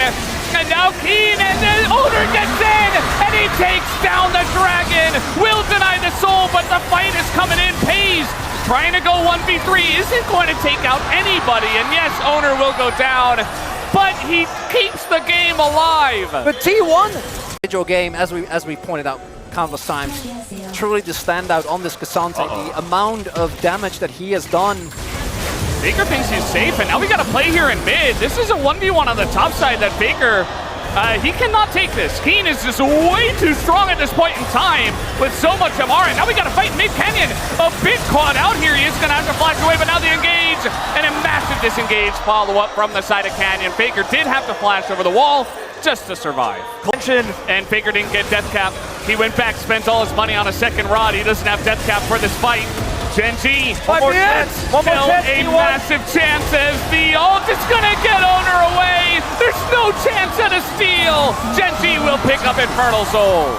And now Keen, and then Owner gets in, and he takes down the dragon. Will deny the soul, but the fight is coming in. Pays trying to go 1v3, isn't going to take out anybody. And yes, Owner will go down, but he keeps the game alive. But T1, individual game, as we pointed out countless times, truly the standout on this Cassante. The amount of damage that he has done. Faker thinks he's safe, and now we got to play here in mid. This is a 1v1 on the top side that Faker, he cannot take this. Keen is just way too strong at this point in time with so much MR, and now we got to fight mid Canyon. A bit caught out here. He is going to have to flash away, but now the engage, and a massive disengage follow-up from the side of Canyon. Faker did have to flash over the wall just to survive. And Faker didn't get death cap. He went back, spent all his money on a second rod. He doesn't have death cap for this fight. Gen.G, One more chance, still a massive chance as the ult is gonna get Owner away. There's no chance at a steal. Gen.G will pick up Infernal Soul.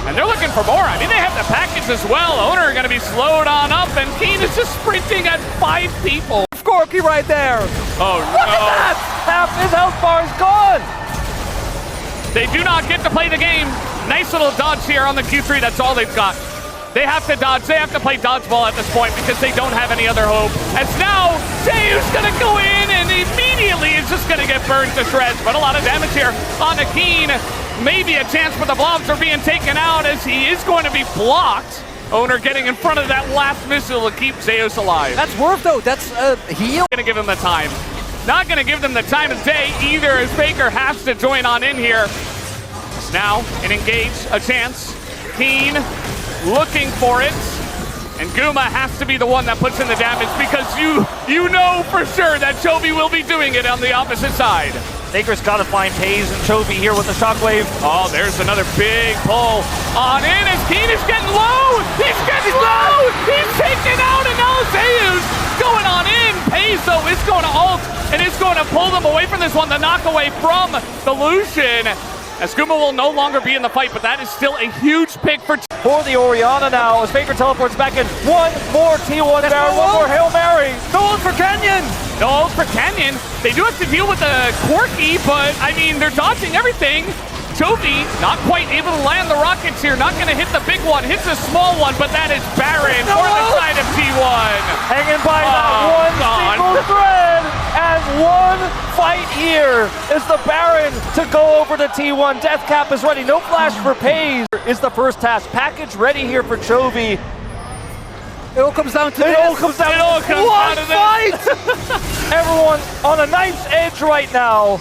And they're looking for more. I mean, they have the package as well. Owner gonna be slowed on up, and Keen is just sprinting at 5 people. Gorky right there. Oh Look at no. that! Half his health bar is gone. They do not get to play the game. Nice little dodge here on the Q3. That's all they've got. They have to dodge. They have to play dodgeball at this point because they don't have any other hope. As now, Zayu's going to go in and immediately is just going to get burned to shreds. But a lot of damage here on the Keen. Maybe a chance, but the blobs are being taken out as he is going to be blocked. Owner getting in front of that last missile to keep Zeus alive. That's worth though. That's a heal. Gonna give him the time. Not gonna give them the time of day either, as Faker has to join on in here. Now, an engage, a chance. Keen looking for it. And Guma has to be the one that puts in the damage because you know for sure that Chovy will be doing it on the opposite side. Faker's got to find Pays and Chovy here with the shockwave. Oh, there's another big pull on in as Keen is getting low. He's getting low. He's taken out, and now Zeus going on in. Pays, though, is going to ult and is going to pull them away from this one. The knockaway from the Lucian. As Guma will no longer be in the fight, but that is still a huge pick for the Orianna now as Faker teleports back in. One more T1 Baron, one more Hail Mary. No ult for Canyon. No ult for Canyon. They do have to deal with the Corki, but I mean, they're dodging everything. Chovy not quite able to land the rockets here. Not going to hit the big one. Hits a small one, but that is Baron for the side of T1. Hanging by that one single thread. And one fight here is the Baron to go over to T1. Death Cap is ready. No flash for Pays is the first task. Package ready here for Chovy. It all comes down to It all comes down to one fight. Everyone on a knife's edge right now.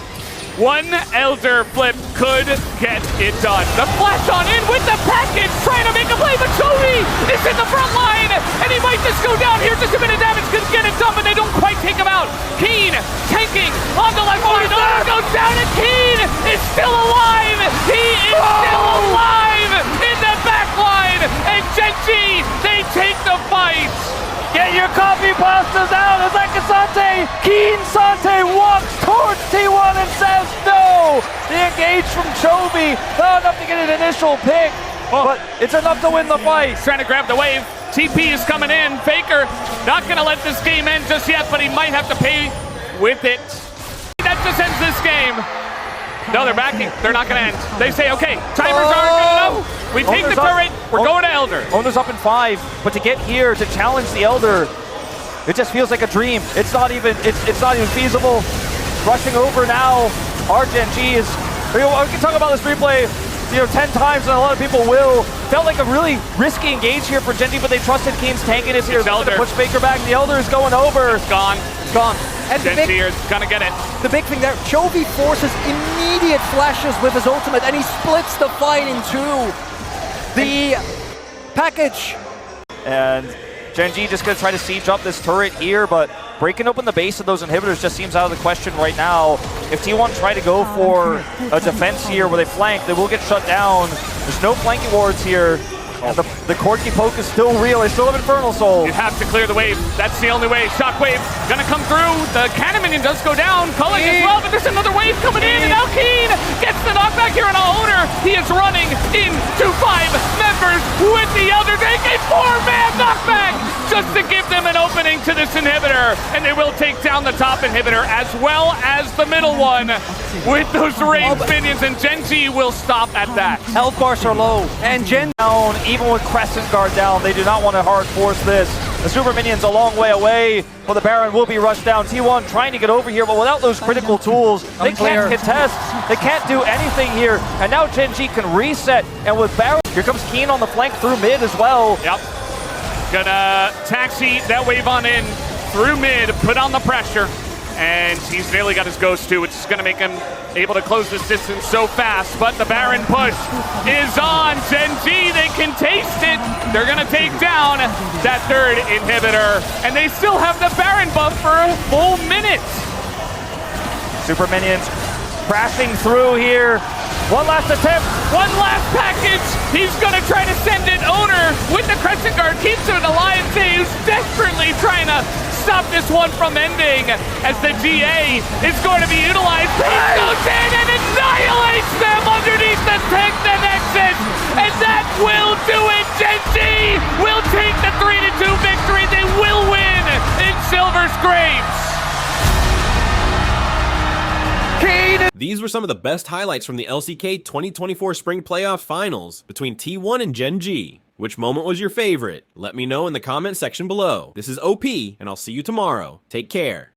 One Elder flip could get it done. The flash on in with the package, trying to make a play, but Chovy is in the front line, and he might just go down here. Just a bit of damage could get it done, but they don't quite take him out. Keen tanking on the left side. Oh, goes down, and Keen is still alive. He is still alive in the back line, and Gen.G, they take the fight. Get your coffee pastas out as Akasante, Keen Sante walks towards T1 and says no! The engage from Chovy, not enough to get an initial pick, but it's enough to win the fight. Trying to grab the wave, TP is coming in, Faker not gonna let this game end just yet, but he might have to pay with it. That just ends this game. No, they're backing. They're not going to end. They say, okay, timers aren't good enough. We take the turret. We're going to Elder. Owner's up in 5, but to get here to challenge the Elder, it just feels like a dream. It's not even feasible. Rushing over now. Our Gen.G is. We can talk about this replay 10 times, and a lot of people will. Felt like a really risky engage here for Gen.G, but they trusted Keen's tankiness here to push Faker back. The Elder is going over. It's gone. It's gone. And Gen.G is gonna get it. The big thing there, Chovy forces immediate flashes with his ultimate, and he splits the fight in two. The package. And Gen.G just gonna try to siege up this turret here, but breaking open the base of those inhibitors just seems out of the question right now. If T1 try to go for a defense here where they flank, they will get shut down. There's no flanking wards here. And the Corki poke is still real. They still have Infernal Soul. You have to clear the wave. That's the only way. Shockwave gonna come through. The cannon minion does go down. Culling as well, but there's another wave coming in, and now Keen gets the knockback here on Owner. He is running into 5 members with the Elder Take a 4-man knockback just to give them an opening to this inhibitor, and they will take down the top inhibitor as well as the middle one with those ranged minions, and Gen.G will stop at that. Health bars are low, and Gen down. Even with Crescent Guard down, they do not want to hard force this. The Super Minion's a long way away, but the Baron will be rushed down. T1 trying to get over here, but without those critical tools, they can't contest. They can't do anything here. And now Gen.G can reset, and with Baron, here comes Keen on the flank through mid as well. Yep. Gonna taxi that wave on in through mid, put on the pressure. And he's nearly got his ghost too, which is going to make him able to close this distance so fast. But the Baron push is on. Gen.G, they can taste it. They're going to take down that third inhibitor. And they still have the Baron buff for a full minute. Super Minions crashing through here. One last attempt. One last package. He's going to try to send it. Owner with the Crescent Guard keeps it alive. He's desperately trying to stop this one from ending as the GA is going to be utilized. He goes in and annihilates them underneath the tank nexus, and that will do it. Gen.G will take the 3-2 victory. They will win in Silver Scrapes. These were some of the best highlights from the LCK 2024 Spring Playoff Finals between T1 and Gen.G. Which moment was your favorite? Let me know in the comment section below. This is OP, and I'll see you tomorrow. Take care.